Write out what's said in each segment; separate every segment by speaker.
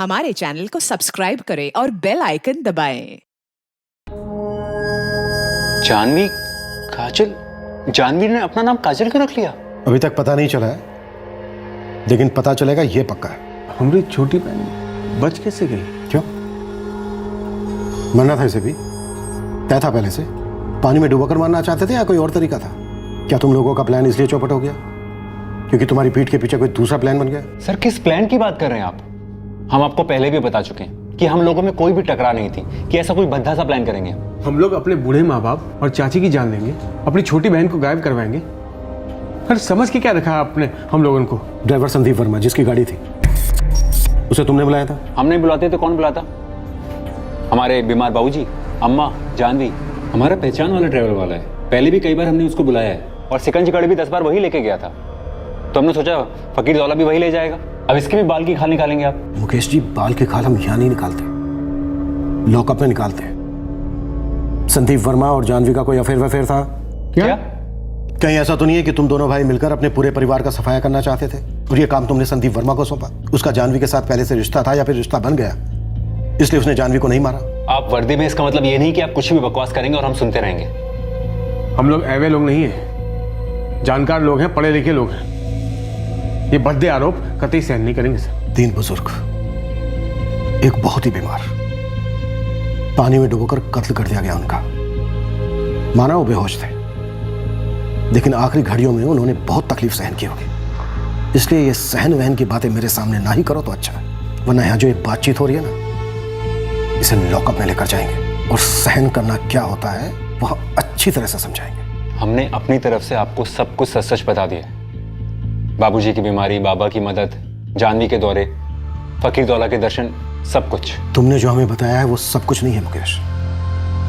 Speaker 1: हमारे चैनल को सब्सक्राइब करें और बेल आइकन दबाएं।
Speaker 2: जानवी, काजल, जानवी ने अपना नाम काजल क्यों रख लिया?
Speaker 3: अभी तक पता नहीं चला है, लेकिन पता चलेगा ये पक्का है।
Speaker 4: हमारी छोटी बहन बच कैसे गई?
Speaker 3: क्यों? मरना था इसे भी, तय था पहले से। पानी में डुबाकर मारना चाहते थे या कोई और तरीका था? क्या तुम लोगों का प्लान इसलिए चौपट हो गया क्योंकि तुम्हारी पीठ के पीछे कोई दूसरा प्लान बन गया?
Speaker 2: सर, किस प्लान की बात कर रहे हैं आप? हम आपको पहले भी बता चुके हैं कि हम लोगों में कोई भी टकरार नहीं थी कि ऐसा कोई भद्दा सा प्लान करेंगे।
Speaker 4: हम लोग अपने बूढ़े माँ बाप और चाची की जान लेंगे, अपनी छोटी बहन को गायब करवाएंगे। अरे समझ के क्या रखा आपने हम लोगों को?
Speaker 3: ड्राइवर संदीप वर्मा जिसकी गाड़ी थी, उसे तुमने बुलाया था?
Speaker 2: हम नहीं बुलाते तो कौन बुलाता? हमारे बीमार बाबूजी, अम्मा, जानवी। हमारा पहचान वाला ड्राइवर वाला है। पहले भी कई बार हमने उसको बुलाया है और सिकंजी गाड़ी भी 10 बार वही लेके गया था। तो हमने सोचा फकीर दौला भी वही ले जाएगा। अब इसके भी बाल की खाल निकालेंगे आप?
Speaker 3: मुकेश जी, बाल की खाल हम यहाँ नहीं निकालते, लॉकअप में निकालते हैं। संदीप वर्मा और जानवी का कोई अफेयर वफेयर था?
Speaker 2: क्या?
Speaker 3: कहीं ऐसा तो नहीं है कि तुम दोनों भाई मिलकर अपने पूरे परिवार का सफाया करना चाहते थे और ये काम तुमने संदीप वर्मा को सौंपा? उसका जानवी के साथ पहले से रिश्ता था या फिर रिश्ता बन गया इसलिए उसने जानवी को नहीं मारा?
Speaker 2: आप वर्दी में, इसका मतलब ये नहीं कि आप कुछ भी बकवास करेंगे और हम सुनते रहेंगे।
Speaker 4: हम लोग ऐवे लोग नहीं हैं, जानकार लोग हैं, पढ़े लिखे लोग हैं। ये भद्दे आरोप कतई सहन नहीं करेंगे सर।
Speaker 3: 3 बुजुर्ग, एक बहुत ही बीमार, पानी में डुबोकर कत्ल कर दिया गया उनका। माना वो बेहोश थे, लेकिन आखिरी घड़ियों में उन्होंने बहुत तकलीफ सहन की होगी। इसलिए ये सहन वहन की बातें मेरे सामने ना ही करो तो अच्छा है, वरना यहाँ जो ये बातचीत हो रही है ना, इसे लॉकअप में लेकर जाएंगे और सहन करना क्या होता है वह अच्छी तरह से समझाएंगे।
Speaker 2: हमने अपनी तरफ से आपको सब कुछ सच सच बता दिया। बाबूजी की बीमारी, बाबा की मदद, जानवी के दौरे, फकीर दौला के दर्शन, सब कुछ।
Speaker 3: तुमने जो हमें बताया है वो सब कुछ नहीं है मुकेश।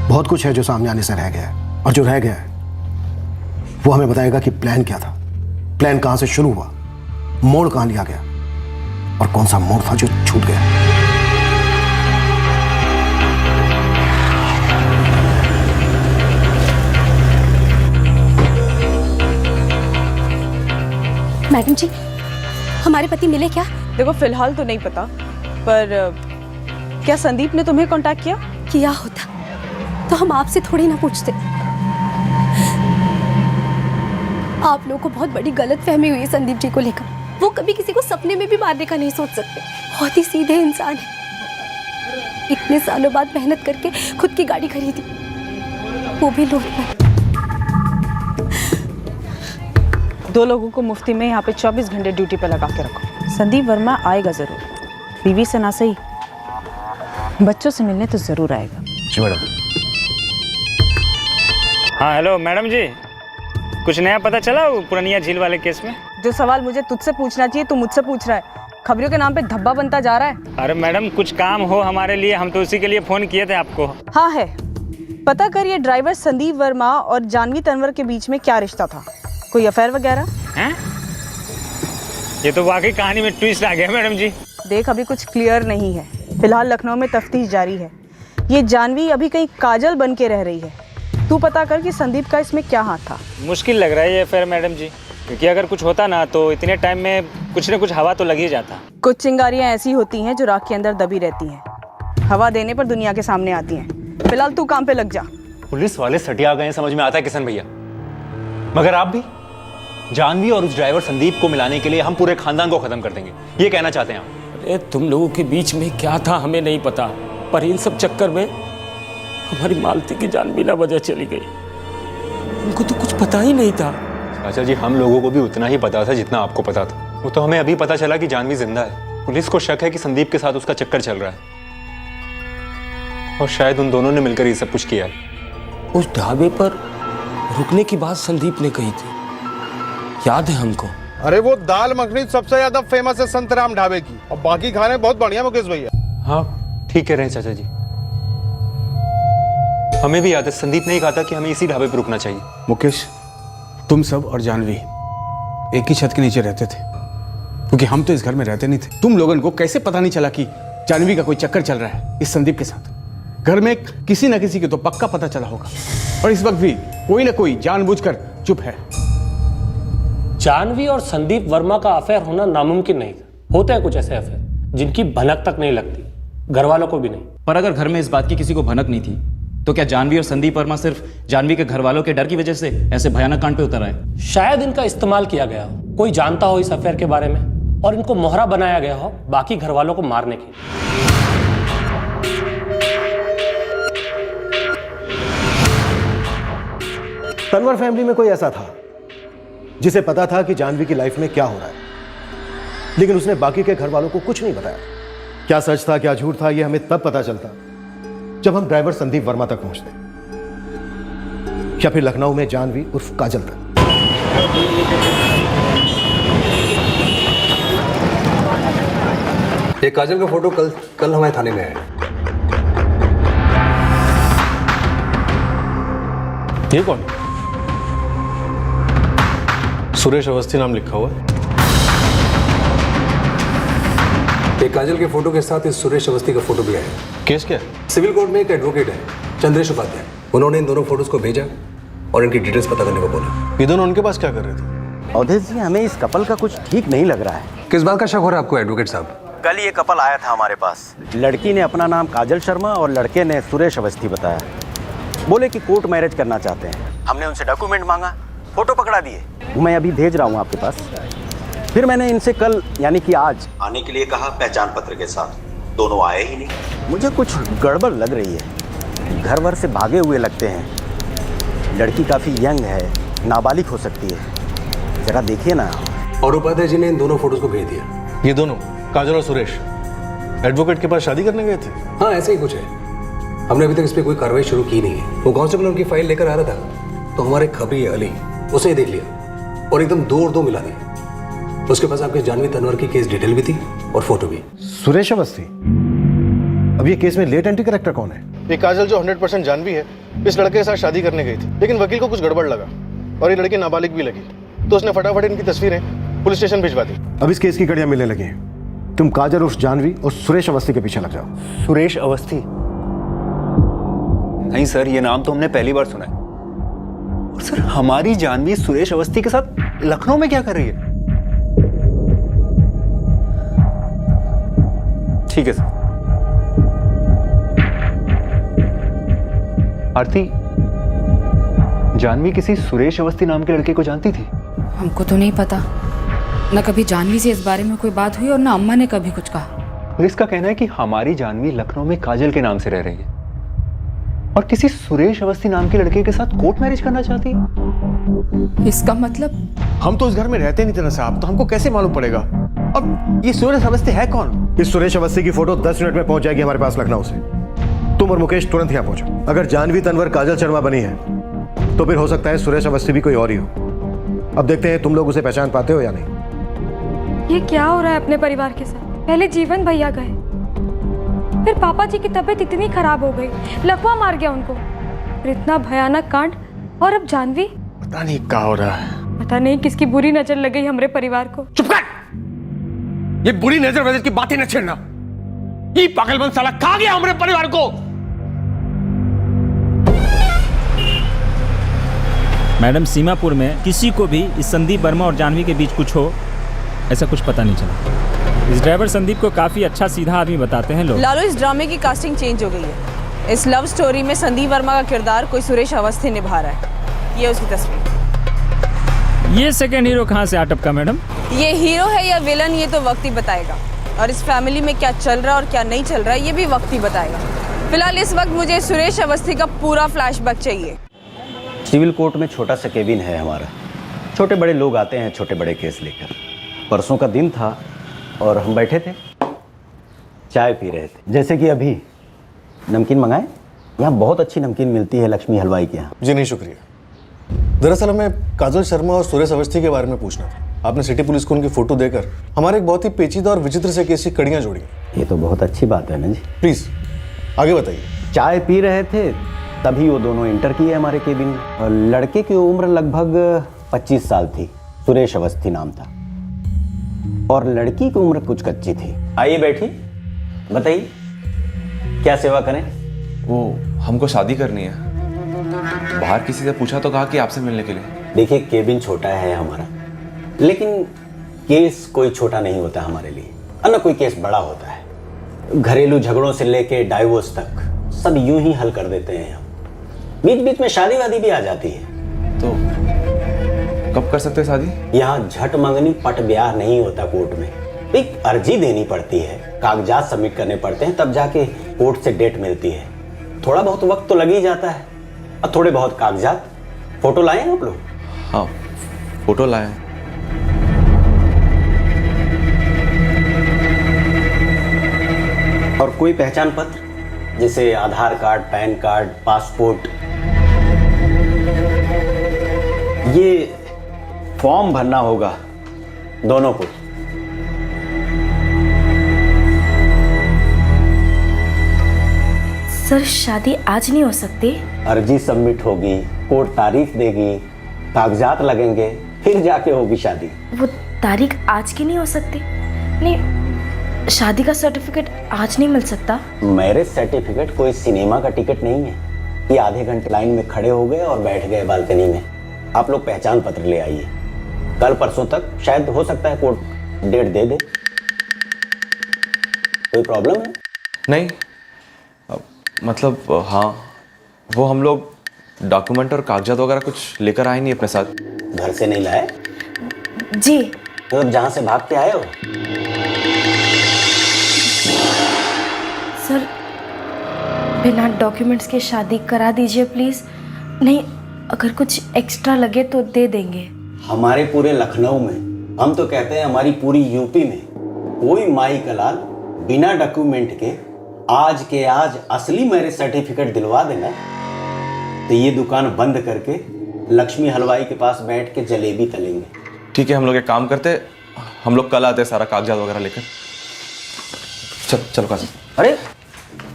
Speaker 3: बहुत कुछ है जो सामने आने से रह गया है, और जो रह गया है वो हमें बताएगा कि प्लान क्या था, प्लान कहां से शुरू हुआ, मोड़ कहां लिया गया और कौन सा मोड़ था जो छूट गया।
Speaker 5: मैडम जी, हमारे पति मिले क्या?
Speaker 6: देखो, फिलहाल तो नहीं पता, पर क्या संदीप ने तुम्हें कांटेक्ट किया?
Speaker 5: किया होता तो हम आपसे थोड़ी ना पूछते। आप लोगों को बहुत बड़ी गलतफहमी हुई है संदीप जी को लेकर। वो कभी किसी को सपने में भी मारने का नहीं सोच सकते। बहुत ही सीधे इंसान है। इतने सालों बाद मेहनत करके खुद की गाड़ी खरीदी, वो भी लोन पर।
Speaker 6: 2 लोगों को मुफ्ती में यहाँ पे 24 घंटे ड्यूटी पे लगा के रखो। संदीप वर्मा आएगा जरूर, बीवी से ना सही, बच्चों से मिलने तो जरूर आएगा।
Speaker 3: जी मैडम।
Speaker 7: हाँ हेलो मैडम जी, कुछ नया पता चला पुरानिया झील वाले केस में?
Speaker 6: जो सवाल मुझे तुझसे पूछना चाहिए तू मुझसे पूछ रहा है। खबरों के नाम पे धब्बा बनता जा रहा है।
Speaker 7: अरे मैडम, कुछ काम हो हमारे लिए, हम तो उसी के लिए फोन किए थे आपको।
Speaker 6: हाँ है, पता कर ये ड्राइवर संदीप वर्मा और जानवी तनवर के बीच में क्या रिश्ता था, कोई अफेयर वगैरह?
Speaker 7: हैं? ये तो वाकई कहानी में ट्विस्ट आ गया मैडम जी।
Speaker 6: देख, अभी कुछ क्लियर नहीं है। फिलहाल लखनऊ में तफ्तीश जारी है। ये जानवी अभी कहीं काजल बन के रह रही है। तू पता कर कि संदीप का इसमें क्या हाथ था।
Speaker 7: मुश्किल लग रहा है ये अफेयर मैडम जी, क्योंकि अगर कुछ होता ना तो इतने टाइम में कुछ न कुछ हवा तो लग ही जाता।
Speaker 6: कुछ चिंगारियां ऐसी होती हैं जो राख के अंदर दबी रहती हैं, हवा देने पर दुनिया के सामने आती हैं। फिलहाल तू काम पे लग जा।
Speaker 2: पुलिस वाले सटिया गए, समझ में आता है किशन भैया, मगर आप भी जानवी और उस ड्राइवर संदीप को मिलाने के लिए हम पूरे खानदान को खत्म कर देंगे, ये कहना चाहते हैं आप?
Speaker 8: अरे तुम लोगों के बीच में क्या था हमें नहीं पता, पर इन सब चक्कर में हमारी मालती की जान बिना वजह चली गई। उनको तो कुछ पता ही नहीं था।
Speaker 2: अच्छा जी, हम लोगों को भी उतना ही पता था जितना आपको पता था। वो तो हमें अभी पता चला कि जानवी जिंदा है। पुलिस को शक है कि संदीप के साथ उसका चक्कर चल रहा है और शायद उन दोनों ने मिलकर ये सब कुछ किया है।
Speaker 8: उस ढाबे पर रुकने की बात संदीप ने कही थी, याद है हमको।
Speaker 9: अरे वो दाल मखनी सबसे ज्यादा फेमस है संतराम ढाबे की, और बाकी खाने बहुत बढ़िया मुकेश भैया।
Speaker 2: हाँ ठीक कह रहे हैं चाचा जी, हमें भी याद है संदीप ने ही कहा था कि हमें इसी ढाबे पर रुकना चाहिए।
Speaker 4: मुकेश, तुम सब और जानवी एक ही छत के नीचे रहते थे, क्योंकि हम तो इस घर में रहते नहीं थे। तुम लोगों को कैसे पता नहीं चला कि जानवी का कोई चक्कर चल रहा है इस संदीप के साथ? घर में किसी ना किसी को तो पक्का पता चला होगा, और इस वक्त भी कोई ना कोई जानबूझकर चुप है।
Speaker 10: जानवी और संदीप वर्मा का अफेयर होना नामुमकिन नहीं था। होता है कुछ ऐसे अफेयर,
Speaker 8: जिनकी भनक तक नहीं लगती, घर वालों को भी नहीं।
Speaker 10: पर अगर घर में इस बात की किसी को भनक नहीं थी तो क्या जानवी और संदीप वर्मा सिर्फ जानवी के घर वालों के डर की वजह से ऐसे भयानक कांड पे उतर आए?
Speaker 8: शायद इनका इस्तेमाल किया गया हो, कोई जानता हो इस अफेयर के बारे में और इनको मोहरा बनाया गया हो बाकी घर वालों को मारने के लिए।
Speaker 3: तनवर फैमिली में कोई ऐसा था जिसे पता था कि जानवी की लाइफ में क्या हो रहा है, लेकिन उसने बाकी के घर वालों को कुछ नहीं बताया। क्या सच था क्या झूठ था यह हमें तब पता चलता जब हम ड्राइवर संदीप वर्मा तक पहुंचते, या फिर लखनऊ में जानवी उर्फ काजल तक।
Speaker 11: ये काजल का फोटो कल हमारे थाने में आया।
Speaker 9: ये कौन? सुरेश अवस्थी नाम लिखा हुआ है।
Speaker 11: ये काजल के फोटो के साथ इस सुरेश अवस्थी का फोटो भी आया।
Speaker 9: केस क्या है?
Speaker 11: सिविल कोर्ट में एक एडवोकेट है चंद्रेश उपाध्याय, उन्होंने इन दोनों फोटोज को भेजा और इनकी डिटेल्स पता करने को बोला।
Speaker 9: ये दोनों उनके पास क्या कर रहे थे?
Speaker 12: अवधेश जी, हमें इस कपल का कुछ ठीक नहीं लग रहा है।
Speaker 11: किस बात का शक हो रहा है आपको एडवोकेट साहब?
Speaker 12: कल ये कपल आया था हमारे पास। लड़की ने अपना नाम काजल शर्मा और लड़के ने सुरेश अवस्थी बताया। बोले कि कोर्ट मैरिज करना चाहते हैं। हमने उनसे डॉक्यूमेंट मांगा, फोटो पकड़ा दिए। वो मैं अभी भेज रहा हूँ आपके पास। फिर मैंने इनसे कल यानी कि आज आने के लिए कहा, पहचान पत्र के साथ। दोनों आए ही नहीं। मुझे कुछ गड़बड़ लग रही है। घर वर से भागे हुए लगते हैं। लड़की काफ़ी यंग है, नाबालिग हो सकती है। जरा देखिए ना।
Speaker 11: और उपाध्याय जी ने इन दोनों फोटोज को भेज दिया।
Speaker 9: ये दोनों काजल और सुरेश एडवोकेट के पास शादी करने गए थे?
Speaker 11: हाँ, ऐसे ही कुछ है। हमने अभी तक इस पर कोई कार्रवाई शुरू की नहीं है। वो कांस्टेबल उनकी फाइल लेकर आ रहा था तो हमारे खबरी अली उसे देख लिया और एकदम दो और दो मिला दिया। उसके पास आपके जानवी तनवर की केस डिटेल भी थी और फोटो भी।
Speaker 3: सुरेश अवस्थी? अब ये केस में लेट एंट्री कैरेक्टर कौन है?
Speaker 9: ये काजल जो 100% जानवी है, इस लड़के के साथ शादी करने गई थी, लेकिन वकील को कुछ गड़बड़ लगा और ये लड़की नाबालिग भी लगी, तो उसने फटाफट इनकी तस्वीरें पुलिस स्टेशन भिजवा दी।
Speaker 3: अब इस केस की कड़ियां मिलने लगी हैं। तुम काजल उर्फ जानवी और सुरेश अवस्थी के पीछे लग जाओ।
Speaker 2: सुरेश अवस्थी? नहीं सर, ये नाम तो हमने पहली बार सुना है। और सर, हमारी जानवी सुरेश अवस्थी के साथ लखनऊ में क्या कर रही है? ठीक है सर। आरती, जानवी किसी सुरेश अवस्थी नाम के लड़के को जानती थी?
Speaker 13: हमको तो नहीं पता। न कभी जानवी से इस बारे में कोई बात हुई और न अम्मा ने कभी कुछ कहा।
Speaker 2: पुलिस का कहना है कि हमारी जानवी लखनऊ में काजल के नाम से रह रही है और किसी सुरेश अवस्थी नाम के लड़के के साथ कोर्ट मैरिज करना चाहती है।
Speaker 13: इसका मतलब?
Speaker 4: हम तो इस घर में रहते नहीं थे ना साहब, तो हमको कैसे मालूम पड़ेगा? अब ये सुरेश अवस्थी है कौन?
Speaker 3: इस सुरेश अवस्थी की फोटो 10 मिनट में पहुंच जाएगी हमारे पास लखनऊ से। तुम और मुकेश तुरंत यहाँ पहुंचो। अगर जानवी तनवर काजल शर्मा बनी है तो फिर हो सकता है सुरेश अवस्थी भी कोई और ही हो। अब देखते हैं तुम लोग उसे पहचान पाते हो या नहीं।
Speaker 5: ये क्या हो रहा है अपने परिवार के साथ? पहले जीवन भैया गए, फिर पापा जी की तबीयत इतनी खराब हो गई, लकवा मार गया उनको, फिर इतना भयानक कांड, और अब जानवी।
Speaker 4: पता नहीं क्या हो रहा है।
Speaker 5: पता नहीं किसकी बुरी नजर लग गई हमारे परिवार को।
Speaker 4: चुप कर! ये बुरी नजर वजह की बातें न छेड़ना। ये पागलपन साला खा गया हमारे परिवार को।
Speaker 7: मैडम, सीमापुर में किसी को भी इस संदीप वर्मा और जानवी के बीच कुछ हो ऐसा कुछ पता नहीं चला। इस ड्राइवर संदीप को काफी अच्छा सीधा आदमी बताते हैं लोग।
Speaker 6: लालो, इस ड्रामे की कास्टिंग चेंज हो गई है। इस लव स्टोरी में संदीप वर्मा का किरदार कोई सुरेश अवस्थी निभा रहा है। ये उसकी तस्वीर।
Speaker 7: ये सेकंड हीरो कहाँ से आटपका मैडम?
Speaker 6: ये हीरो है या विलन, ये तो वक्त ही बताएगा। और इस फैमिली में क्या चल रहा है और क्या नहीं चल रहा है, ये भी वक्त ही बताएगा। फिलहाल इस वक्त मुझे सुरेश अवस्थी का पूरा फ्लैशबैक चाहिए।
Speaker 12: सिविल कोर्ट में छोटा सा केबिन है हमारा। छोटे बड़े लोग आते हैं छोटे बड़े केस लेकर। परसों का दिन था और हम बैठे थे, चाय पी रहे थे। जैसे कि अभी नमकीन मंगाए? यहाँ बहुत अच्छी नमकीन मिलती है लक्ष्मी हलवाई के यहाँ।
Speaker 9: जी नहीं, शुक्रिया। दरअसल हमें काजल शर्मा और सुरेश अवस्थी के बारे में पूछना था। आपने सिटी पुलिस को उनकी फोटो देकर हमारे एक बहुत ही पेचीदा और विचित्र से केस की कड़ियां जोड़ी।
Speaker 12: ये तो बहुत अच्छी बात है ना जी।
Speaker 9: प्लीज आगे बताइए।
Speaker 12: चाय पी रहे थे तभी वो दोनों एंटर किए हमारे केबिन में। लड़के की उम्र लगभग 25 साल थी, सुरेश अवस्थी नाम था, और लड़की की उम्र कुछ कच्ची थी। आइए बैठिए, बताइए क्या सेवा करें?
Speaker 14: वो हमको शादी करनी है। बाहर किसी से पूछा तो कहा कि आपसे मिलने के लिए।
Speaker 12: देखिए, केबिन छोटा है हमारा, लेकिन केस कोई छोटा नहीं होता हमारे लिए। और न कोई केस बड़ा होता है। घरेलू झगड़ों से लेके डाइवोर्स तक सब यूं ही हल कर देते हैं हम। बीच बीच में शादी वादी भी आ जाती है।
Speaker 14: तो कब कर सकते हैं शादी?
Speaker 12: यहाँ झट मंगनी पट ब्याह नहीं होता कोर्ट में। एक अर्जी देनी पड़ती है, कागजात सबमिट करने पड़ते हैं, तब जाके कोर्ट से डेट मिलती है। थोड़ा बहुत वक्त तो लग ही जाता है। और थोड़े बहुत कागजात। फोटो लाए हैं आप लोग?
Speaker 14: हाँ, फोटो लाए हैं।
Speaker 12: और कोई पहचान पत्र जैसे आधार कार्ड, पैन कार्ड, पासपोर्ट? ये फॉर्म भरना होगा दोनों को।
Speaker 5: सर शादी आज नहीं हो सकती?
Speaker 12: अर्जी सबमिट होगी, कोर्ट तारीख देगी, कागजात लगेंगे, फिर जाके होगी शादी।
Speaker 5: वो तारीख आज की नहीं हो सकती? नहीं, शादी का सर्टिफिकेट आज नहीं मिल सकता?
Speaker 12: मैरिज सर्टिफिकेट कोई सिनेमा का टिकट नहीं है कि आधे घंटे लाइन में खड़े हो गए और बैठ गए बालकनी में। आप लोग पहचान पत्र ले आइए। कल परसों तक शायद हो सकता है कोर्ट डेट दे दे। कोई प्रॉब्लम है?
Speaker 14: नहीं, मतलब हाँ, वो हम लोग डॉक्यूमेंट और कागजात वगैरह कुछ लेकर आए नहीं अपने साथ।
Speaker 12: घर से नहीं लाए?
Speaker 5: जी।
Speaker 12: मतलब जहाँ से भाग के आए हो?
Speaker 5: सर बिना डॉक्यूमेंट्स के शादी करा दीजिए प्लीज। नहीं, अगर कुछ एक्स्ट्रा लगे तो दे देंगे।
Speaker 12: हमारे पूरे लखनऊ में, हम तो कहते हैं हमारी पूरी यूपी में, कोई माई का लाल बिना डॉक्यूमेंट के आज असली मैरिज सर्टिफिकेट दिलवा देना तो ये दुकान बंद करके लक्ष्मी हलवाई के पास बैठ के जलेबी तलेंगे।
Speaker 14: ठीक है, हम लोग एक काम करते, हम लोग कल आते सारा कागजात वगैरह लेकर। चलो कासिम।
Speaker 12: अरे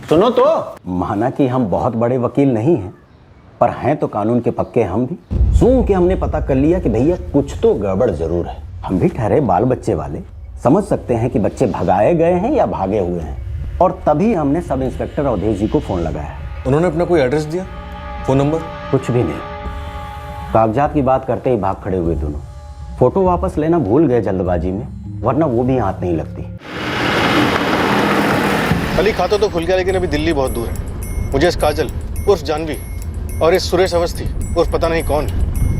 Speaker 12: सुनो तो, माना कि हम बहुत बड़े वकील नहीं हैं, पर हैं तो कानून के पक्के हम भी। सूंघ के हमने पता कर लिया कि भैया कुछ तो गड़बड़ जरूर है। हम भी ठहरे बाल बच्चे वाले, समझ सकते हैं कि बच्चे भगाए गए हैं या भागे हुए हैं। और तभी हमने सब इंस्पेक्टर अवधेश जी को फोन लगाया।
Speaker 11: उन्होंने अपना कोई एड्रेस दिया, फोन नंबर?
Speaker 12: कुछ भी नहीं। कागजात की बात करते ही भाग खड़े हुए दोनों। फोटो वापस लेना भूल गए जल्दबाजी में, वरना वो भी हाथ नहीं लगती।
Speaker 9: अली खाता तो खुल गया, लेकिन अभी दिल्ली बहुत दूर है। मुझे इस काजल उर्फ जानवी और इस सुरेश अवस्थी उर्फ पता नहीं कौन,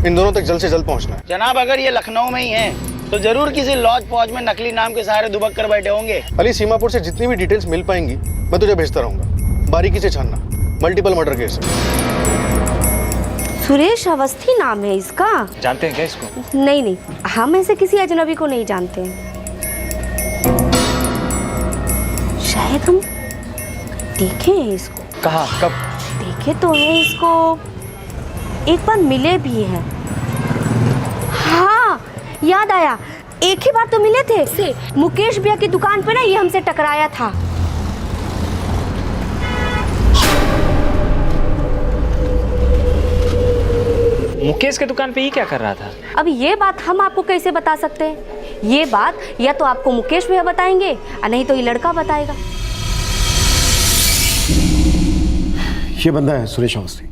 Speaker 9: इन दोनों तक जल्द से जल्द पहुंचना है।
Speaker 15: जनाब, अगर ये लखनऊ में ही हैं तो जरूर किसी लॉज पॉज में नकली नाम के सहारे दुबक कर बैठे होंगे।
Speaker 9: अली, सीमापुर से जितनी भी डिटेल्स मिल पाएंगी मैं तुझे भेजता रहूंगा। बारीकी से छानना, multiple murder case.
Speaker 5: Suresh Awasthi नाम है इसका?
Speaker 10: जानते हैं क्या इसको?
Speaker 5: नहीं, हम ऐसे किसी अजनबी को नहीं जानते हैं। शायद हम देखे हैं इसको।
Speaker 10: कहाँ, कब?
Speaker 5: देखे तो है इसको, एक बार मिले भी हैं। हाँ याद आया, एक ही बार तो मिले थे। मुकेश भैया की दुकान पे ना ये हमसे टकराया था।
Speaker 10: मुकेश के दुकान पे ही क्या कर रहा था?
Speaker 5: अब ये बात हम आपको कैसे बता सकते हैं? ये बात या तो आपको मुकेश भैया बताएंगे और नहीं तो ये लड़का बताएगा।
Speaker 3: ये बंदा है सुरेश अवस्थी।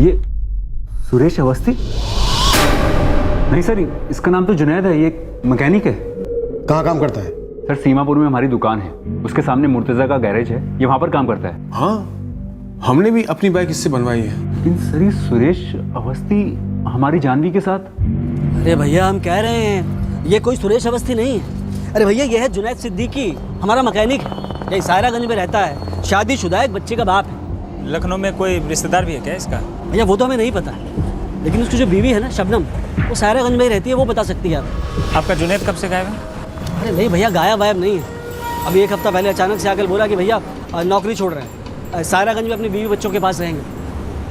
Speaker 2: ये सुरेश अवस्थी? नहीं सर, इसका नाम तो जुनैद है, ये एक मैकेनिक है।
Speaker 3: कहाँ काम करता है?
Speaker 2: सर सीमापुर में हमारी दुकान है, उसके सामने मुर्तजा का गैरेज है, ये वहाँ पर काम करता है।
Speaker 4: हाँ, हमने भी अपनी बाइक इससे बनवाई है।
Speaker 2: लेकिन सर ये सुरेश अवस्थी हमारी जानवी के साथ?
Speaker 15: अरे भैया, हम कह रहे हैं ये कोई सुरेश अवस्थी नहीं है। अरे भैया, ये है जुनैद सिद्दीकी, हमारा मैकेनिक है, ये सायरागंज में रहता है, शादीशुदा एक बच्चे का बाप है।
Speaker 7: लखनऊ में कोई रिश्तेदार भी है क्या इसका?
Speaker 15: भैया वो तो हमें नहीं पता, लेकिन उसकी जो बीवी है ना शबनम, वो सायरागंज में ही रहती है, वो बता सकती है आप।
Speaker 7: आपका जुनैद कब से गायब है?
Speaker 15: अरे नहीं भैया, गायब वायब नहीं है। अभी एक हफ्ता पहले अचानक से आकर बोला कि भैया नौकरी छोड़ रहे हैं, सायरागंज में अपनी बीवी बच्चों के पास रहेंगे।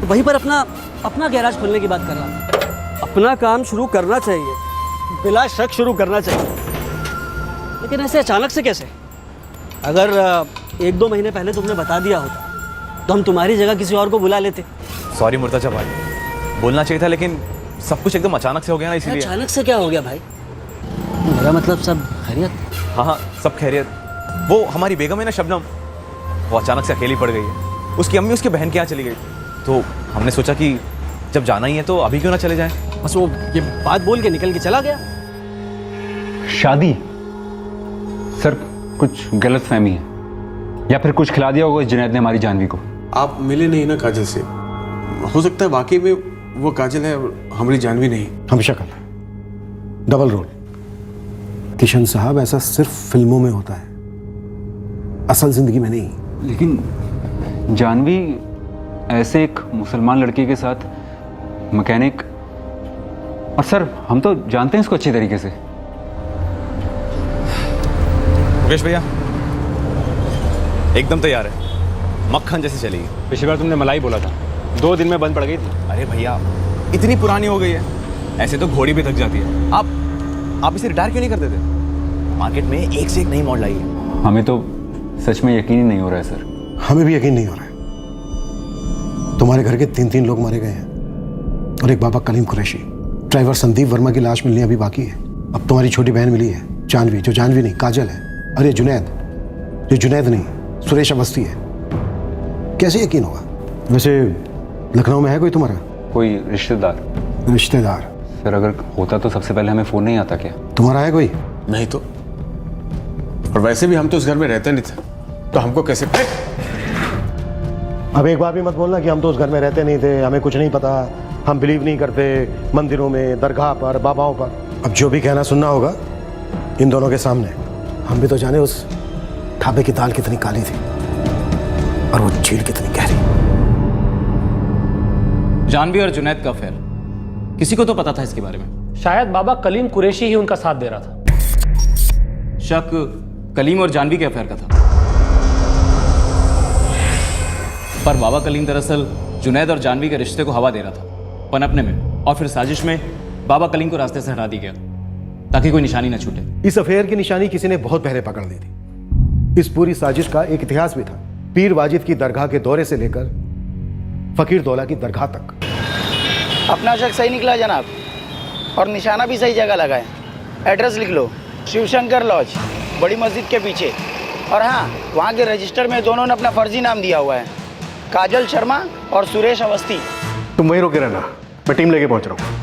Speaker 15: तो वहीं पर अपना गैराज खोलने की बात कर रहा था। अपना काम शुरू करना चाहिए, बिला शक शुरू करना चाहिए, लेकिन ऐसे अचानक से कैसे? अगर 1-2 महीने पहले तुमने बता दिया होता तो हम तुम्हारी जगह किसी और को बुला लेते।
Speaker 14: सॉरी मुर्तजा भाई, बोलना चाहिए था, लेकिन सब कुछ एकदम अचानक से हो गया ना, इसीलिए।
Speaker 15: अचानक से क्या हो गया भाई? मेरा मतलब सब खैरियत?
Speaker 14: हाँ, सब खैरियत। वो हमारी बेगम है ना शबनम, वो अचानक से अकेली पड़ गई है। उसकी अम्मी उसके बहन के यहाँ चली गई, तो हमने सोचा कि जब जाना ही है तो अभी क्यों ना चले जाएं।
Speaker 15: बस वो ये बात बोल के निकल के चला गया।
Speaker 2: शादी? सर कुछ गलत फहमी है, या फिर कुछ खिला दिया होगा इस जुनैद ने हमारी जानवी को।
Speaker 4: आप मिले नहीं ना काजल से, हो सकता है वाकई में वो काजल है और हमारी जानवी नहीं।
Speaker 3: हम शक्ल है, डबल रोल। किशन साहब, ऐसा सिर्फ फिल्मों में होता है, असल जिंदगी में नहीं।
Speaker 2: लेकिन जानवी ऐसे एक मुसलमान लड़के के साथ मैकेनिक, और सर हम तो जानते हैं इसको अच्छे तरीके से।
Speaker 14: मुकेश भैया एकदम तैयार है, मक्खन जैसे चलेगी।
Speaker 2: पिछली बार तुमने मलाई बोला था, 2 दिन में बंद पड़ गई थी।
Speaker 14: अरे भैया इतनी पुरानी हो गई है, ऐसे तो घोड़ी भी थक जाती है। आप इसे रिटायर क्यों नहीं कर देते? मार्केट में एक से एक नई मॉडल आई है।
Speaker 2: हमें तो सच में यकीन ही नहीं हो रहा है सर।
Speaker 3: हमें भी यकीन नहीं हो रहा है। तुम्हारे घर के 3 लोग मारे गए हैं और एक बाबा कलीम कुरैशी। ड्राइवर संदीप वर्मा की लाश मिलनी अभी बाकी है। अब तुम्हारी छोटी बहन मिली है जानवी, जो जानवी नहीं काजल है। और ये जुनैद, जो जुनैद नहीं सुरेश अवस्थी है। कैसे यकीन होगा? वैसे लखनऊ में है कोई तुम्हारा?
Speaker 2: कोई रिश्तेदार?
Speaker 3: रिश्तेदार?
Speaker 2: सर अगर होता तो सबसे पहले हमें फोन नहीं आता क्या?
Speaker 3: तुम्हारा है कोई?
Speaker 4: नहीं तो, और वैसे भी हम तो उस घर में रहते नहीं थे, तो हमको कैसे?
Speaker 3: अब एक बार भी मत बोलना कि हम तो उस घर में रहते नहीं थे, हमें कुछ नहीं पता, हम बिलीव नहीं करते मंदिरों में, दरगाह पर, बाबाओं पर। अब जो भी कहना सुनना होगा इन दोनों के सामने। हम भी तो जाने उस ढाबे की दाल कितनी काली थी और वो झील कितनी गहरी।
Speaker 10: जानवी और जुनैद का अफेयर, किसी को तो पता था इसके बारे में?
Speaker 15: शायद बाबा कलीम कुरैशी ही उनका साथ दे रहा था।
Speaker 10: शक कलीम और जानवी के अफेयर का था, पर बाबा कलीम दरअसल जुनैद और जानवी के रिश्ते को हवा दे रहा था पनपने में, और फिर साजिश में बाबा कलीम को रास्ते से हटा दी गया ताकि कोई निशानी न छूटे।
Speaker 3: इस अफेयर की निशानी किसी ने बहुत पहले पकड़ ली थी। इस पूरी साजिश का एक इतिहास भी था, पीर वाजिद की दरगाह के दौरे से लेकर फकीर दौला की दरगाह तक।
Speaker 16: अपना शक सही निकला जनाब, और निशाना भी सही जगह लगा है। एड्रेस लिख लो, शिवशंकर लॉज, बड़ी मस्जिद के पीछे। और हाँ, वहाँ के रजिस्टर में दोनों ने अपना फर्जी नाम दिया हुआ है, काजल शर्मा और सुरेश अवस्थी।
Speaker 9: तुम वहीं रोके रहना, मैं टीम लेके पहुंच रहा हूँ।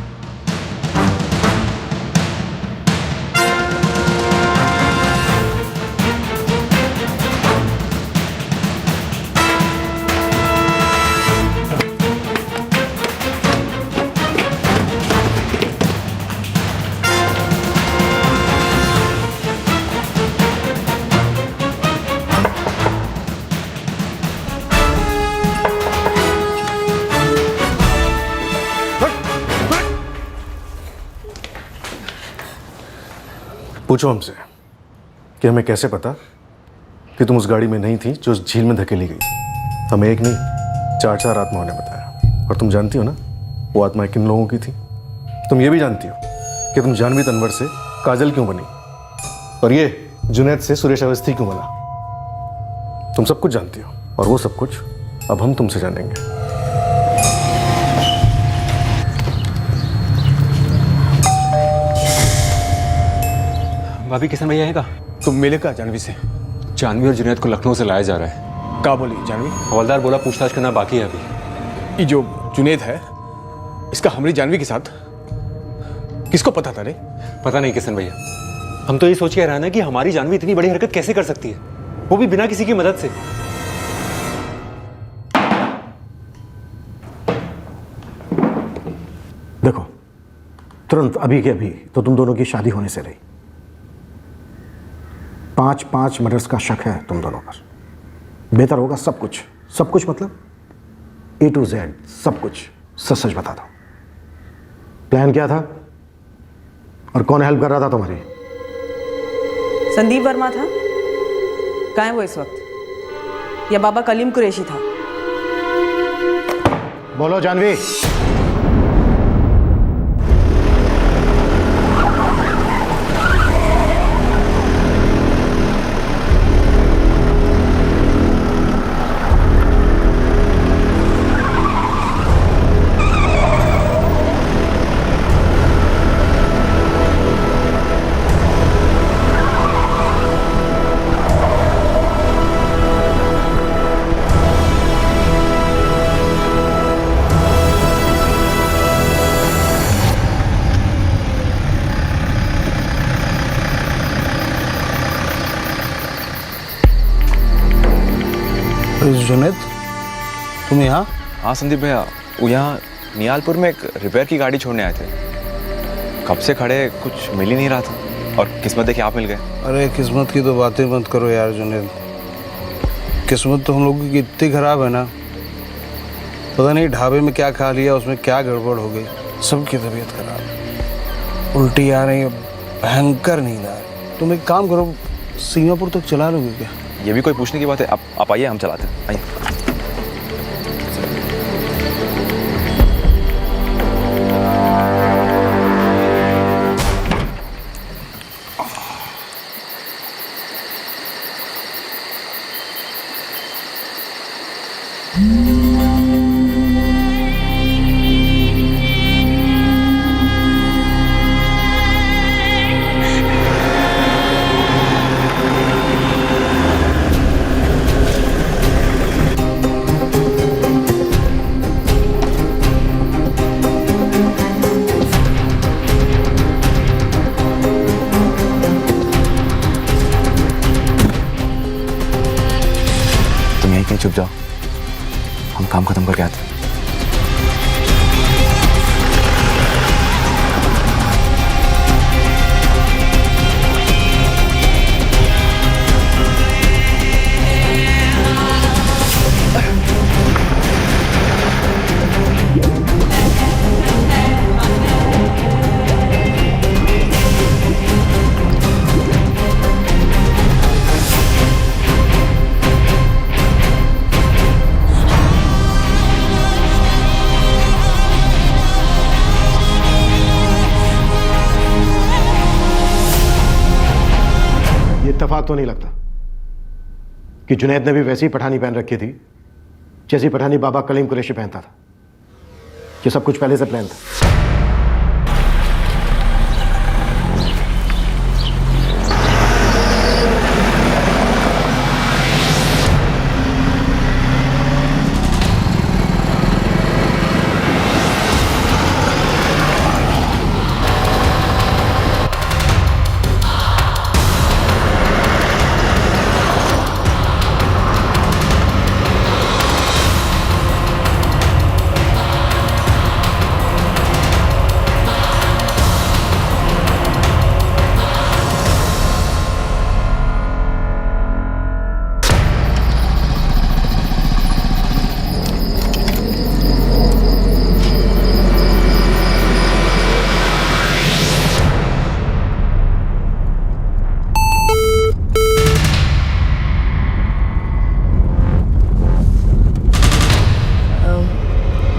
Speaker 9: पूछो हमसे कि हमें कैसे पता कि तुम उस गाड़ी में नहीं थी जो उस झील में धकेली गई। हमें एक नहीं 4 आत्माओं ने बताया। और तुम जानती हो ना वो आत्माएं किन लोगों की थी? तुम ये भी जानती हो कि तुम जानवी तनवर से काजल क्यों बनी और ये जुनैद से सुरेश अवस्थी क्यों बना। तुम सब कुछ जानती हो, और वो सब कुछ अब हम तुमसे जानेंगे।
Speaker 2: भाभी किशन भैया है का?
Speaker 4: तुम मिले का जानवी से?
Speaker 2: जानवी और जुनैद को लखनऊ से लाया जा रहा है।
Speaker 4: क्या बोली जानवी?
Speaker 2: हवलदार बोला पूछताछ करना बाकी है अभी।
Speaker 4: ये जो जुनैद है, इसका हमारी जानवी के साथ किसको पता था रे?
Speaker 2: पता नहीं किशन भैया, हम तो ये सोच के हैरान है कि हमारी जानवी इतनी बड़ी हरकत कैसे कर सकती है, वो भी बिना किसी की मदद से।
Speaker 3: देखो, तुरंत अभी के अभी तो तुम दोनों की शादी होने से रही। 5 मर्डर्स का शक है तुम दोनों पर। बेहतर होगा सब कुछ मतलब A to Z सब कुछ सच सच बता दो। प्लान क्या था और कौन हेल्प कर रहा था तुम्हारी?
Speaker 6: संदीप वर्मा था। कहाँ है वो इस वक्त? या बाबा कलीम कुरैशी था?
Speaker 3: बोलो जानवी।
Speaker 15: जुनैद, तुम यहाँ?
Speaker 14: हाँ संदीप भैया, वो यहाँ नियालपुर में एक रिपेयर की गाड़ी छोड़ने आए थे। कब से खड़े, कुछ मिल ही नहीं रहा था और किस्मत देखिए आप मिल गए।
Speaker 15: अरे किस्मत की तो बातें मत करो यार जुनैद। किस्मत तो हम लोगों की इतनी खराब है ना, पता नहीं ढाबे में क्या खा लिया, उसमें क्या गड़बड़ हो गई, सबकी तबीयत खराब, उल्टी आ रही है, भयंकर नींद आ रही। तुम एक काम करो, सीमापुर तक चला लोगे क्या?
Speaker 14: ये भी कोई पूछने की बात है? आप आइए, हम चलाते हैं, आइए। कहीं छुप जाओ, हम काम खत्म करके आते हैं।
Speaker 3: इत्तेफाक तो नहीं लगता कि जुनैद ने भी वैसी ही पठानी पहन रखी थी जैसी पठानी बाबा कलीम कुरैशी पहनता था। ये सब कुछ पहले से प्लान था।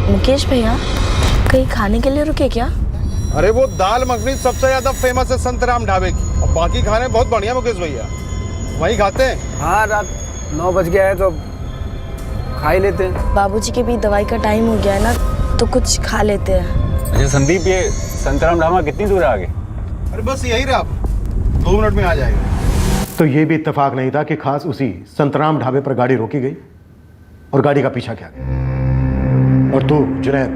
Speaker 17: मुकेश भैया, कहीं खाने के लिए रुके क्या?
Speaker 4: अरे वो दाल मखनी सबसे ज्यादा फेमस है संतराम ढाबे की, और बाकी खाने बहुत बढ़िया मुकेश भैया, वही खाते हैं।
Speaker 15: हाँ, रात 9 बज गया है तो खा ही लेते हैं।
Speaker 17: बाबूजी के भी दवाई का टाइम हो गया है ना, तो कुछ खा लेते हैं।
Speaker 2: अच्छा संदीप, ये संतराम ढाबा कितनी दूर है आगे?
Speaker 4: अरे बस यही रहा, 2 मिनट में आ जाएगा।
Speaker 3: तो ये भी इत्तेफाक नहीं था कि खास उसी संतराम ढाबे पर गाड़ी रोकी गई और गाड़ी का पीछा किया गया। और तू जुनैद,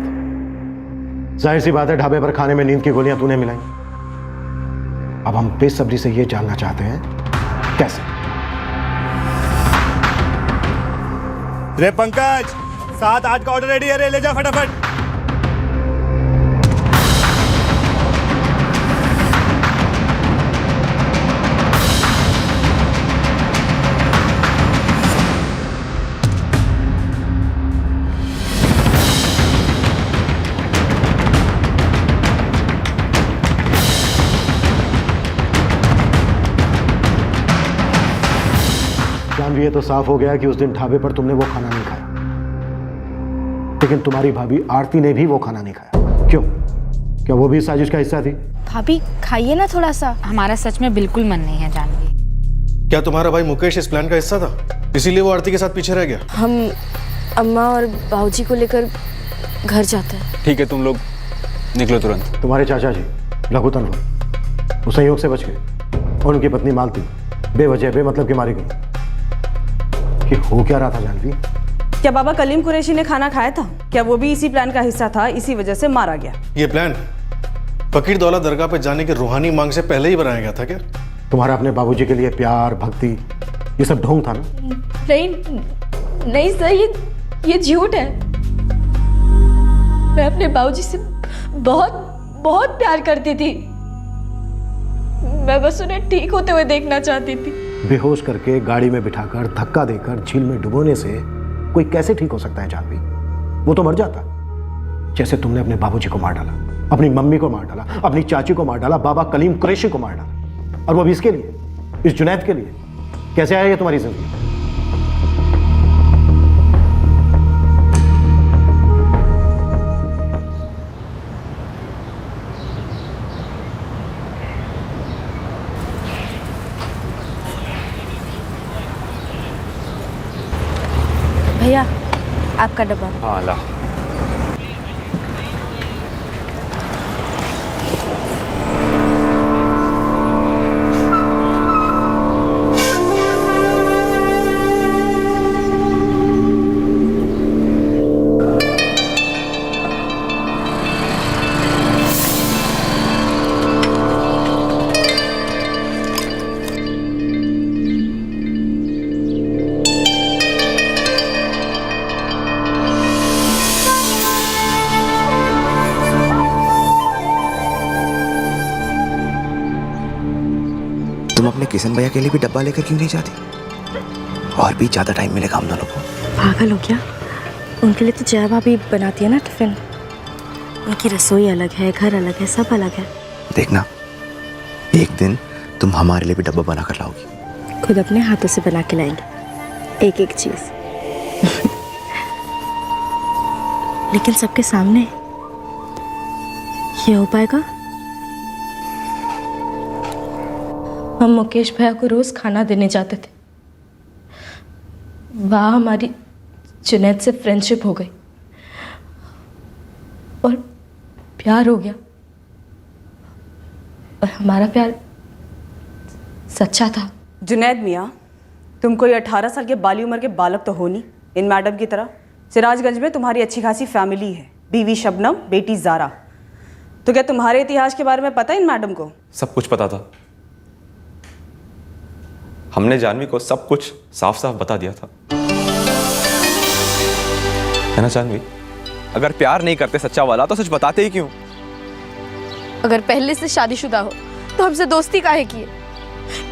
Speaker 3: जाहिर सी बात है ढाबे पर खाने में नींद की गोलियां तूने मिलाई। अब हम बेसब्री से ये जानना चाहते हैं कैसे।
Speaker 4: रे पंकज, 7-8 का ऑर्डर रेडी है रे, ले जा फटाफट।
Speaker 3: जानवी, ये तो साफ हो गया कि उस दिन ढाबे पर तुमने वो खाना नहीं खाया, लेकिन तुम्हारी भाभी आरती ने भी वो खाना नहीं खाया। क्यों? क्या वो भी साजिश का हिस्सा थी?
Speaker 17: भाभी खाइए ना थोड़ा सा।
Speaker 13: हमारा सच में बिल्कुल मन नहीं है जानवी।
Speaker 9: क्या तुम्हारा भाई मुकेश इस प्लान का हिस्सा था, इसीलिए वो आरती के साथ पीछे रह गया?
Speaker 17: हम अम्मा और बाबूजी को लेकर घर जाते हैं।
Speaker 2: ठीक है, तुम लोग निकलो तुरंत।
Speaker 3: तुम्हारे चाचा जी लघु तनवर वो संयोग से बच गए और उनकी पत्नी मालती बेवजह बेमतलब की मारी गई। कि हो क्या रहा था जानवी?
Speaker 6: क्या बाबा कलीम कुरैशी ने खाना खाया था? क्या वो भी इसी प्लान का हिस्सा था, इसी वजह से मारा गया?
Speaker 9: ये प्लान फकीर दौला दरगाह पे जाने की रूहानी मांग से पहले ही बनाया गया था क्या?
Speaker 3: तुम्हारा अपने बाबूजी के लिए प्यार भक्ति ये सब ढोंग था ना?
Speaker 17: नहीं,
Speaker 5: नहीं सर, ये झूठ है। मैं अपने बाबूजी से बहुत बहुत प्यार करती थी। मैं बस उन्हें ठीक होते हुए देखना चाहती थी।
Speaker 3: बेहोश करके गाड़ी में बिठाकर धक्का देकर झील में डुबोने से कोई कैसे ठीक हो सकता है जानवी? वो तो मर जाता, जैसे तुमने अपने बाबूजी को मार डाला, अपनी मम्मी को मार डाला, अपनी चाची को मार डाला, बाबा कलीम कुरैशी को मार डाला, और वो भी इसके लिए, इस जुनैद के लिए। कैसे आया ये तुम्हारी जिंदगी?
Speaker 17: भैया आपका डब्बा।
Speaker 14: हाँ ला।
Speaker 18: तुम अपने किशन भैया के लिए भी डब्बा लेकर क्यों नहीं जाती? और भी ज्यादा टाइम मिलेगा हम दोनों को।
Speaker 17: पागल हो क्या? उनके लिए तो जया भाभी बनाती है ना टिफिन। उनकी रसोई अलग है, घर अलग है, सब अलग है।
Speaker 18: देखना एक दिन तुम हमारे लिए भी डब्बा बना कर लाओगी।
Speaker 17: खुद अपने हाथों से बना के लाएंगे एक एक चीज। लेकिन सबके सामने ये हो पाएगा?
Speaker 5: हम मुकेश भैया को रोज खाना देने जाते थे। वहाँ हमारी जुनैद से फ्रेंडशिप हो गई और प्यार हो गया, और हमारा प्यार सच्चा था।
Speaker 6: जुनैद मियाँ, तुम कोई 18 साल के बाली उम्र के बालक तो हो नहीं। इन मैडम की तरह सिराजगंज में तुम्हारी अच्छी खासी फैमिली है, बीवी शबनम, बेटी ज़ारा। तो क्या तुम्हारे इतिहास के बारे में पता है इन मैडम को?
Speaker 14: सब कुछ पता था। हमने जानवी को सब कुछ साफ साफ बता दिया था, है ना जानवी? अगर प्यार नहीं करते सच्चा वाला तो सच बताते ही क्यों?
Speaker 17: अगर पहले से शादीशुदा हो तो हमसे दोस्ती काहे की?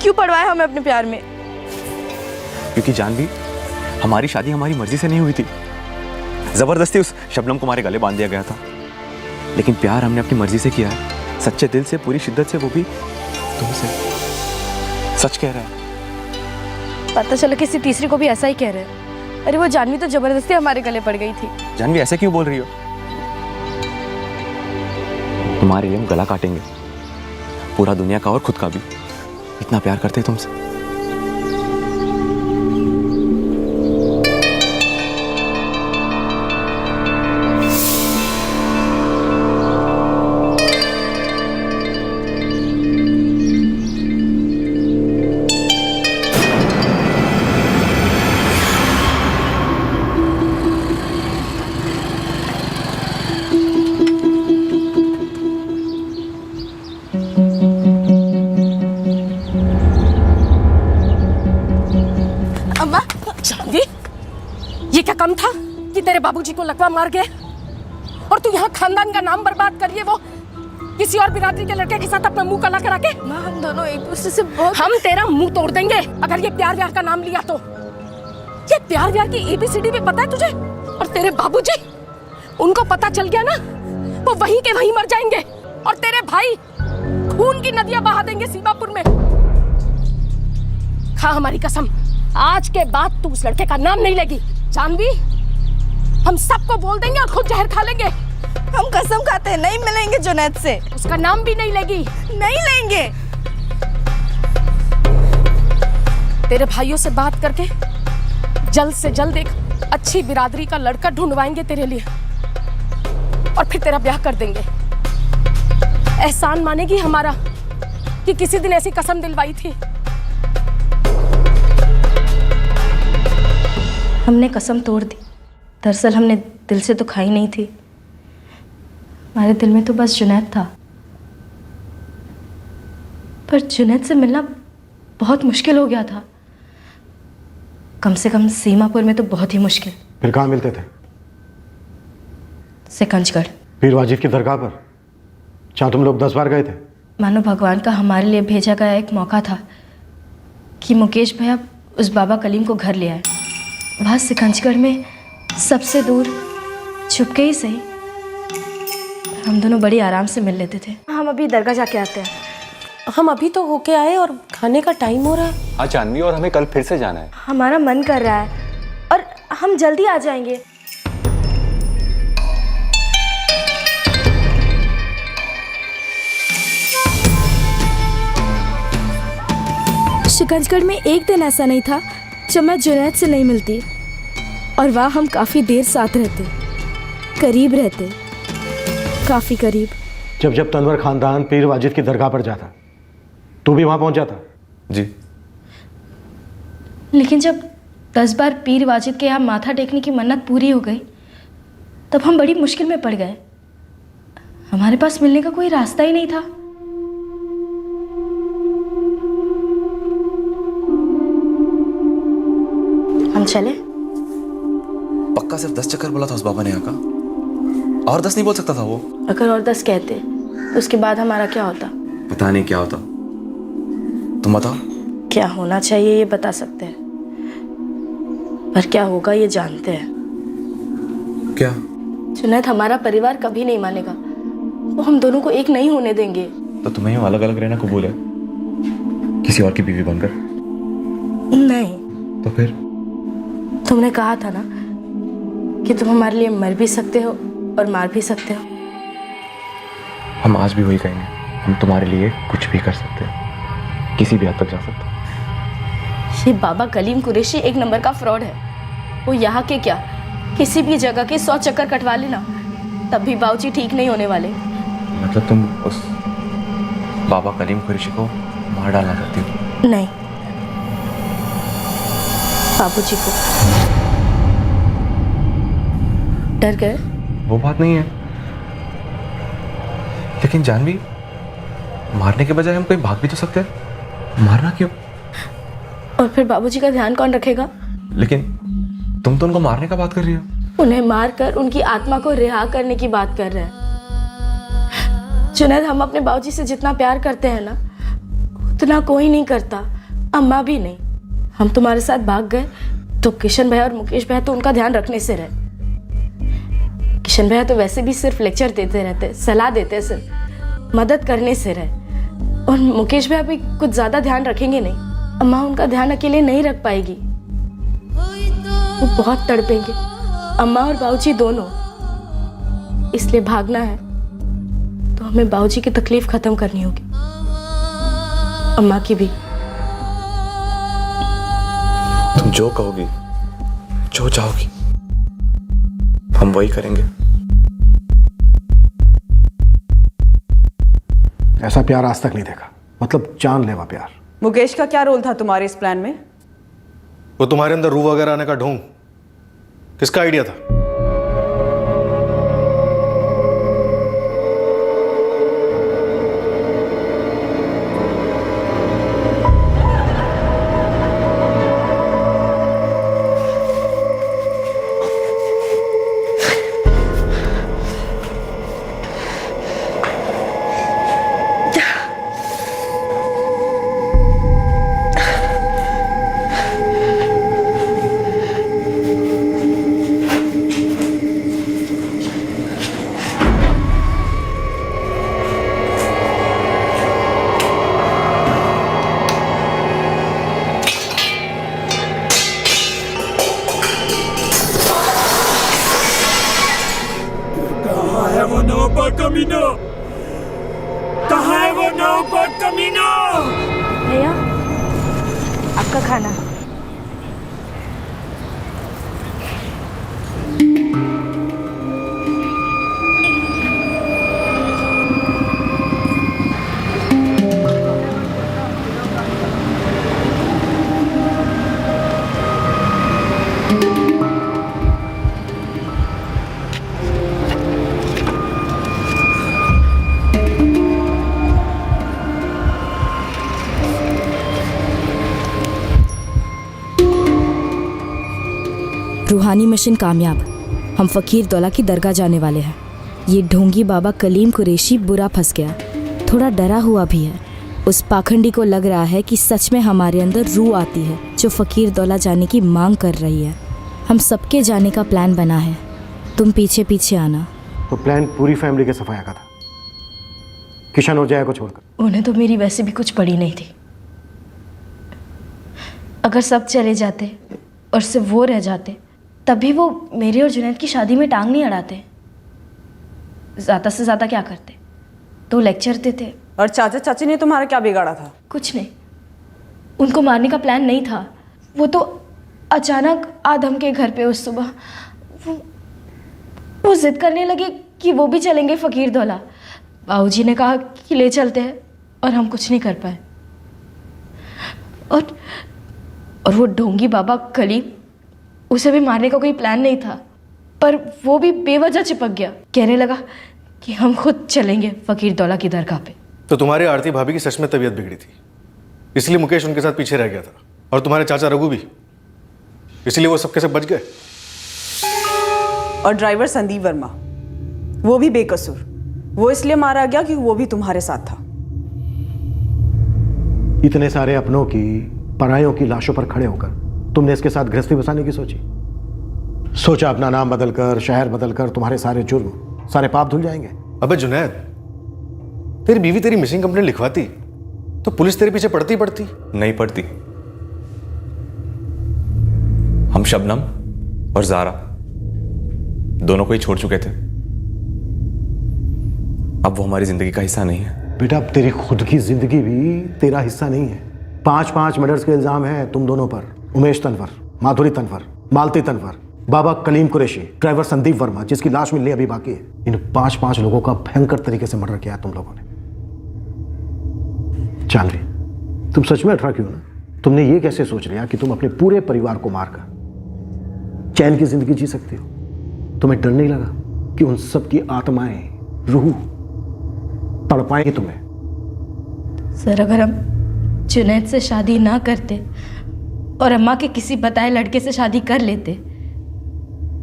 Speaker 17: क्यों पड़वाए हमें अपने प्यार में?
Speaker 14: क्योंकि जानवी, हमारी शादी हमारी मर्जी से नहीं हुई थी। जबरदस्ती उस शबनम को हमारे गले बांध दिया गया था। लेकिन प्यार हमने अपनी मर्जी से किया है, सच्चे दिल से, पूरी शिद्दत से, वो भी तुमसे। सच कह रहा है।
Speaker 17: पता चला किसी तीसरी को भी ऐसा ही कह रहे हैं। अरे वो जानवी तो जबरदस्ती हमारे गले पड़ गई थी।
Speaker 14: जानवी ऐसे क्यों बोल रही हो? तुम्हारे लिए हम गला काटेंगे, पूरा दुनिया का और खुद का भी। इतना प्यार करते हैं तुमसे।
Speaker 19: ये क्या कम था कि तेरे बाबूजी को लकवा मार गए और तू यहाँ खानदान का नाम बर्बाद करिए, वो किसी और बिरादरी के लड़के के साथ अपना मुंह काला करा के।
Speaker 17: माँ, हम दोनों एक दूसरे से बहुत।
Speaker 19: हम तेरा मुंह तोड़ देंगे अगर ये प्यार व्यार का नाम लिया तो। ये प्यार व्यार की ABCD भी पता है तुझे? और तेरे बाबूजी, उनको पता चल गया ना, वो वहीं के वहीं मर जाएंगे और तेरे भाई खून की नदियां बहा देंगे सीमापुर में। खा हमारी कसम, आज के बाद तू उस लड़के का नाम नहीं लेगी। जानवी, हम सबको बोल देंगे और खुद जहर खा लेंगे।
Speaker 17: हम कसम खाते हैं नहीं मिलेंगे जुनैद से।
Speaker 19: उसका नाम भी नहीं लेगी।
Speaker 17: नहीं लेंगे।
Speaker 19: तेरे भाइयों से बात करके जल्द से जल्द एक अच्छी बिरादरी का लड़का ढूंढवाएंगे तेरे लिए और फिर तेरा ब्याह कर देंगे। एहसान मानेगी हमारा कि किसी दिन ऐसी कसम दिलवाई थी।
Speaker 5: हमने कसम तोड़ दी। दरअसल हमने दिल से तो खाई नहीं थी, हमारे दिल में तो बस जुनैद था। पर जुनैद से मिलना बहुत मुश्किल हो गया था।
Speaker 17: कम से कम सीमापुर में तो बहुत ही मुश्किल।
Speaker 3: फिर कहाँ मिलते थे?
Speaker 17: सिकंजगढ़।
Speaker 3: पीर वाजिद की दरगाह पर? जहाँ तुम लोग 10 बार गए थे?
Speaker 17: मानो भगवान का हमारे लिए भेजा गया एक मौका था कि मुकेश भैया उस बाबा कलीम को घर ले आए। वहाँ सिकंजगढ़ में सबसे दूर, छुपके ही सही, हम दोनों बड़ी आराम से मिल लेते थे। हम अभी दरगाह जाके आते हैं।
Speaker 19: हम अभी तो होके आए और खाने का टाइम हो रहा है।
Speaker 2: हाँ जानवी, और हमें कल फिर से जाना है।
Speaker 17: हमारा मन कर रहा है और हम जल्दी आ जाएंगे।
Speaker 5: शिकंजगढ़ में एक दिन ऐसा नहीं था जब मैं जुनैद से नहीं मिलती, और वहाँ हम काफ़ी देर साथ रहते, करीब रहते, काफ़ी करीब।
Speaker 3: जब जब तनवर खानदान पीर वाजिद की दरगाह पर जाता, तू भी वहाँ पहुँच जाता?
Speaker 14: जी।
Speaker 17: लेकिन जब 10 बार पीर वाजिद के यहाँ माथा टेकने की मन्नत पूरी हो गई, तब हम बड़ी मुश्किल में पड़ गए। हमारे पास मिलने का कोई रास्ता ही नहीं था। हम चले?
Speaker 14: पक्का सिर्फ 10 चक्कर बोला था उस बाबा ने यहाँ का, और 10 नहीं बोल सकता था वो?
Speaker 17: अगर और 10 कहते तो उसके बाद हमारा क्या होता?
Speaker 14: पता नहीं क्या होता, तुम बताओ।
Speaker 17: क्या होना चाहिए ये बता सकते हैं, पर क्या होगा ये जानते हैं।
Speaker 14: क्या?
Speaker 17: जुनैद हमारा परिवार कभी नहीं मानेगा, वो हम दोनों को एक नहीं होने देंगे।
Speaker 14: तो तुम्हें यूं अलग अलग रहना कबूल है, किसी और की बीवी बनकर?
Speaker 17: नहीं।
Speaker 14: तो फिर?
Speaker 17: तुमने कहा था ना कि तुम हमारे लिए मर भी सकते हो और मार भी सकते हो।
Speaker 14: हम आज भी वही कहेंगे, हम तुम्हारे लिए कुछ भी कर सकते हैं, किसी भी हद तक जा सकते हैं।
Speaker 17: ये बाबा कलीम कुरैशी एक नंबर का फ्रॉड है। वो यहाँ के क्या, किसी भी जगह के 100 चक्कर कटवा लेना, तब भी बाबूजी ठीक नहीं होने वाले।
Speaker 14: मतलब तुम उस बाबा कलीम कुरैशी को मार डालना चाहती हो?
Speaker 17: नहीं, बाबूजी को। डर गए?
Speaker 14: वो बात नहीं है, लेकिन जानवी, मारने के बजाय हम कहीं भाग भी तो सकते हैं, मारना क्यों?
Speaker 17: और फिर बाबूजी का ध्यान कौन रखेगा?
Speaker 14: लेकिन तुम तो उनको मारने का बात कर रही हो।
Speaker 17: उन्हें मारकर उनकी आत्मा को रिहा करने की बात कर रहे हैं। जुनैद, हम अपने बाबूजी से जितना प्यार करते हैं ना, उतना कोई नहीं करता, अम्मा भी नहीं। हम तुम्हारे साथ भाग गए तो किशन भैया और मुकेश भैया तो उनका ध्यान रखने से रहे। किशन भैया तो वैसे भी सिर्फ लेक्चर देते रहते, सलाह देते, सिर्फ मदद करने से रहे। और मुकेश भैया भी कुछ ज़्यादा ध्यान रखेंगे नहीं, अम्मा उनका ध्यान अकेले नहीं रख पाएगी, वो बहुत तड़पेंगे, अम्मा और बाबूजी दोनों। इसलिए भागना है तो हमें बाबूजी की तकलीफ खत्म करनी होगी, अम्मा की भी।
Speaker 14: तुम जो कहोगी, जो चाहोगी, हम वही करेंगे।
Speaker 3: ऐसा प्यार आज तक नहीं देखा, मतलब जानलेवा प्यार।
Speaker 6: मुकेश का क्या रोल था तुम्हारे इस प्लान में?
Speaker 9: वो तुम्हारे अंदर रूह वगैरह आने का ढोंग किसका आइडिया था?
Speaker 8: कहाँ है वो नौबत कमीना?
Speaker 17: भैया, आपका खाना।
Speaker 13: रूहानी मिशन कामयाब। हम फ़कीर दौला की दरगाह जाने वाले हैं। ये ढोंगी बाबा कलीम कुरैशी बुरा फंस गया, थोड़ा डरा हुआ भी है। उस पाखंडी को लग रहा है कि सच में हमारे अंदर रूह आती है जो फ़कीर दौला जाने की मांग कर रही है। हम सबके जाने का प्लान बना है, तुम पीछे पीछे आना।
Speaker 3: तो प्लान पूरी फैमिली के सफाया का था, किशन और जया को छोड़कर।
Speaker 17: उन्हें तो मेरी वैसे भी कुछ पड़ी नहीं थी। अगर सब चले जाते और सिर्फ वो रह जाते, तभी वो मेरे और जुनैद की शादी में टांग नहीं अड़ाते। ज़्यादा से ज़्यादा क्या करते, तो लेक्चर देते।
Speaker 6: और चाचा चाची ने तुम्हारा क्या बिगाड़ा था?
Speaker 17: कुछ नहीं, उनको मारने का प्लान नहीं था। वो तो अचानक आदम के घर पे उस सुबह वो जिद करने लगे कि वो भी चलेंगे फ़कीर दौला। बाबूजी ने कहा कि ले चलते हैं, और हम कुछ नहीं कर पाए। और वो ढोंगी बाबा कलीम, उसे भी मारने का कोई प्लान नहीं था, पर वो भी बेवजह चिपक गया। कहने लगा कि हम खुद चलेंगे फ़कीर दौला की दरगाह पे।
Speaker 9: तो तुम्हारे आरती भाभी की सच में तबीयत बिगड़ी थी, इसलिए मुकेश उनके साथ पीछे रह गया था, और तुम्हारे चाचा रघु भी, इसलिए वो सबके सब बच गए।
Speaker 6: और ड्राइवर संदीप वर्मा, वो भी बेकसूर। वो इसलिए मारा गया कि वो भी तुम्हारे साथ था।
Speaker 3: इतने सारे अपनों की, परायों की लाशों पर खड़े होकर तुमने इसके साथ गृहस्थी बसाने की सोची। सोचा अपना नाम बदलकर, शहर बदलकर तुम्हारे सारे जुर्म, सारे पाप धुल जाएंगे।
Speaker 9: अबे जुनैद, तेरी बीवी तेरी मिसिंग कंप्लेंट लिखवाती तो पुलिस तेरे पीछे पड़ती
Speaker 14: नहीं पड़ती। हम शबनम और जारा दोनों को ही छोड़ चुके थे। अब वो हमारी जिंदगी का हिस्सा नहीं है।
Speaker 3: बेटा, अब तेरी खुद की जिंदगी भी तेरा हिस्सा नहीं है। 5 मर्डर्स के इल्जाम हैं तुम दोनों पर। उमेश तनवर, माधुरी तनवर, मालती तनवर, बाबा कलीम कुरैशी, ड्राइवर संदीप वर्मा, जिसकी लाश मिलनी अभी बाकी है। इन 5 लोगों का भयंकर तरीके से मर्डर किया है तुम लोगों ने। जानवी, तुम सच में 18 क्यों ना? तुमने ये कैसे सोच लिया कि तुम अपने पूरे परिवार को मारकर चैन की जिंदगी जी सकते हो? तुम्हें डर नहीं लगा कि उन सब की आत्माएं, रूह तड़पाएंगी तुम्हें?
Speaker 17: सर, अगर हम जुनैद से शादी ना करते और अम्मा के किसी बताए लड़के से शादी कर लेते,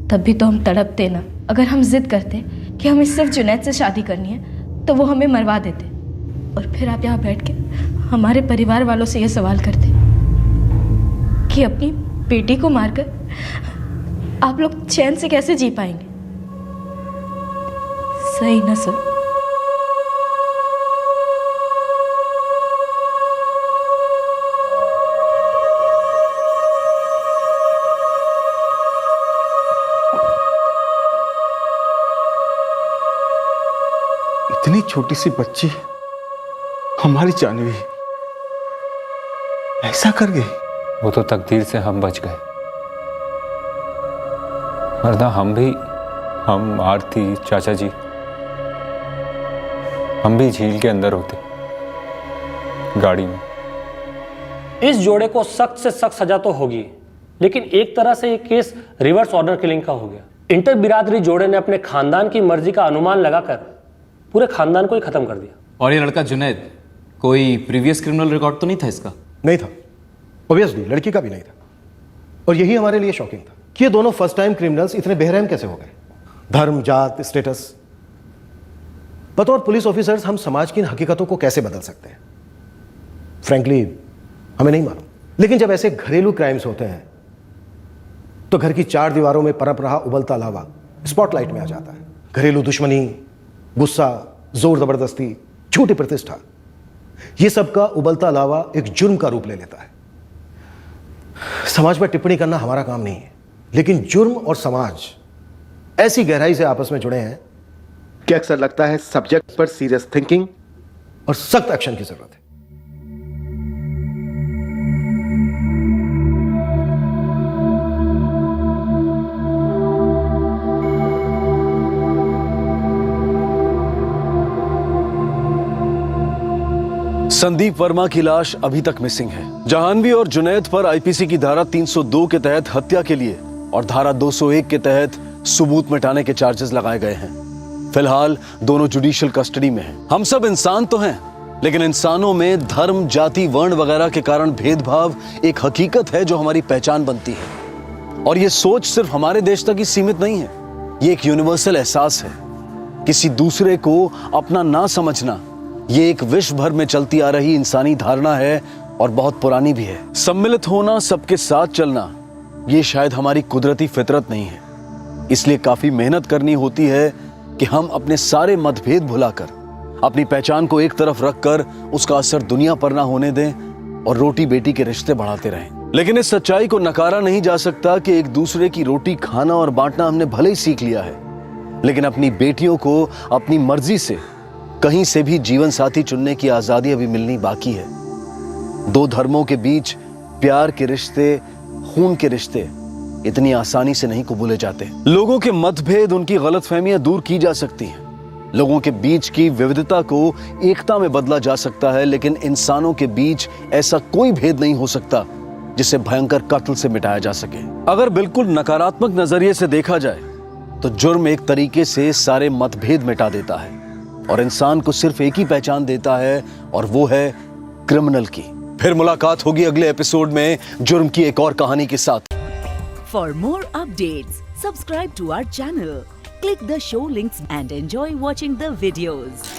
Speaker 17: तब भी तो हम तड़पते ना। अगर हम जिद करते कि हमें सिर्फ जुनैद से शादी करनी है, तो वो हमें मरवा देते, और फिर आप यहाँ बैठ के हमारे परिवार वालों से ये सवाल करते कि अपनी बेटी को मारकर आप लोग चैन से कैसे जी पाएंगे? सही ना सर?
Speaker 4: इतनी छोटी सी बच्ची, हमारी जानवी, ऐसा कर गई।
Speaker 2: वो तो तकदीर से हम बच गए, वरना हम आरती, चाचा जी, हम भी झील के अंदर होते, गाड़ी में।
Speaker 11: इस जोड़े को सख्त से सख्त सजा तो होगी, लेकिन एक तरह से ये केस रिवर्स ऑर्डर किलिंग का हो गया। इंटर बिरादरी जोड़े ने अपने खानदान की मर्जी का अनुमान लगाकर पूरे खानदान को ही खत्म कर दिया।
Speaker 10: और ये लड़का जुनैद, कोई प्रीवियस क्रिमिनल रिकॉर्ड तो नहीं था इसका?
Speaker 3: नहीं था, ऑब्वियसली लड़की का भी नहीं था। और यही हमारे लिए शॉकिंग था कि ये दोनों फर्स्ट टाइम क्रिमिनल्स इतने बेरहम कैसे हो गए। धर्म, जात, स्टेटस, बतौर पुलिस ऑफिसर्स हम समाज की इन हकीकतों को कैसे बदल सकते हैं? फ्रैंकली हमें नहीं मालूम। लेकिन जब ऐसे घरेलू क्राइम्स होते हैं तो घर की 4 दीवारों में पनप रहा उबलता लावा स्पॉटलाइट में आ जाता है। घरेलू दुश्मनी, गुस्सा, जोर जबरदस्ती, झूठी प्रतिष्ठा, ये सब का उबलता लावा एक जुर्म का रूप ले लेता है। समाज पर टिप्पणी करना हमारा काम नहीं है, लेकिन जुर्म और समाज ऐसी गहराई से आपस में जुड़े हैं कि अक्सर लगता है सब्जेक्ट पर सीरियस थिंकिंग और सख्त एक्शन की जरूरत है।
Speaker 20: संदीप वर्मा की लाश अभी तक मिसिंग है। जहानवी और जुनैद पर आईपीसी की धारा 302 के तहत हत्या के लिए और धारा 201 के तहत सबूत मिटाने के चार्जेस लगाए गए हैं। फिलहाल दोनों जुडिशियल कस्टडी में हैं। हम सब इंसान तो हैं, लेकिन इंसानों में धर्म, जाति, वर्ण वगैरह के कारण भेदभाव एक हकीकत है जो हमारी पहचान बनती है। और ये सोच सिर्फ हमारे देश तक ही सीमित नहीं है, ये एक यूनिवर्सल एहसास है। किसी दूसरे को अपना ना समझना ये एक विश्व भर में चलती आ रही इंसानी धारणा है और बहुत पुरानी भी है। सम्मिलित होना, सबके साथ चलना, ये शायद हमारी कुदरती फितरत नहीं है। इसलिए काफी मेहनत करनी होती है कि हम अपने सारे मतभेद भुलाकर अपनी पहचान को एक तरफ रखकर उसका असर दुनिया पर ना होने दें और रोटी बेटी के रिश्ते बढ़ाते रहें। लेकिन इस सच्चाई को नकारा नहीं जा सकता कि एक दूसरे की रोटी खाना और बांटना हमने भले ही सीख लिया है, लेकिन अपनी बेटियों को अपनी मर्जी से कहीं से भी जीवन साथी चुनने की आजादी अभी मिलनी बाकी है। दो धर्मों के बीच प्यार के रिश्ते, खून के रिश्ते इतनी आसानी से नहीं कबूले जाते। लोगों के मतभेद, उनकी गलतफहमियां दूर की जा सकती हैं। लोगों के बीच की विविधता को एकता में बदला जा सकता है, लेकिन इंसानों के बीच ऐसा कोई भेद नहीं हो सकता जिसे भयंकर कत्ल से मिटाया जा सके। अगर बिल्कुल नकारात्मक नजरिए से देखा जाए तो जुर्म एक तरीके से सारे मतभेद मिटा देता है और इंसान को सिर्फ एक ही पहचान देता है और वो है क्रिमिनल की। फिर मुलाकात होगी अगले एपिसोड में जुर्म की एक और कहानी के साथ।
Speaker 21: For more updates, subscribe to our channel, click the show links and enjoy watching the videos.